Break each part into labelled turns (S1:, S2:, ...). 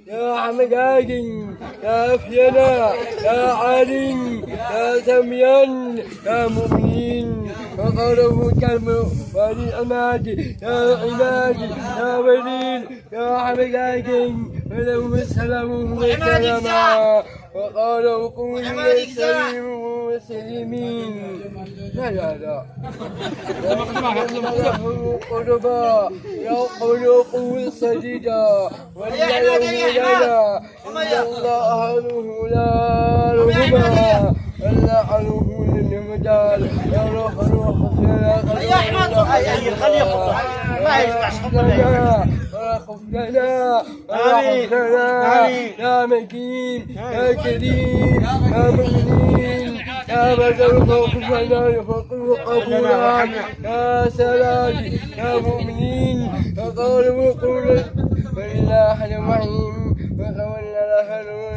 S1: يا حمقاقن يا فينا يا علي يا سميان يا مؤمنين وقوله كلمة ولي أمادي يا عمادي يا وليد يا حمقاقن وله السلام والسلامة وقالوا قولوا السليم والسليمين لا قربا يا قلوب سديدا ولا يومنا إلا الله لا رهبا ولا عنه للمجال يا روح
S2: يا أحمد خليه ما يسمعش
S1: خفنا يا مكين يا كريم يا مؤمنين يا بدر خوفنا يفقه قبولا يا سلام يا مؤمنين فقالوا قولا بالله الرحيم وتولى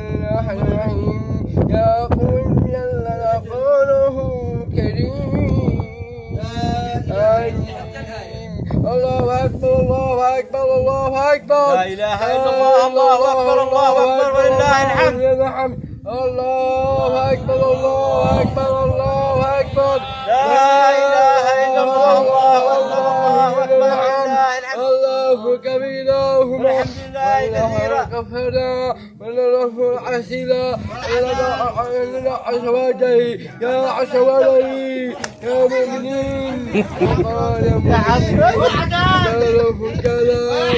S1: الله الرحيم يا قول يلا قوله كريم الله أكبر الله أكبر الله أكبر
S2: لا إله إلا الله الله أكبر الله أكبر ولله الحمد
S1: الله أكبر الله أكبر الله أكبر
S2: لا إله إلا الله الله أكبر ولله الحمد
S1: الله كبيرا
S2: والحمد لله كثيرا
S1: كفرا وله العسيرا ولا عشواجي يا عشواجي يا مؤمنين
S2: يا عسكر
S1: له الكلام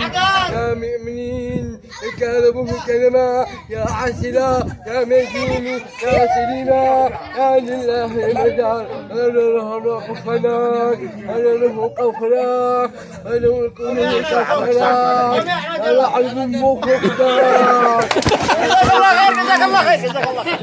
S1: يا مؤمنين كلمه كلمة يا عسلا يا مدين يا سليما يا لله المجال أنا له خفناك أنا له قفراك أنا له الكل كفراك أنا علم مخبراك
S2: جزاك الله خير جزاك الله خير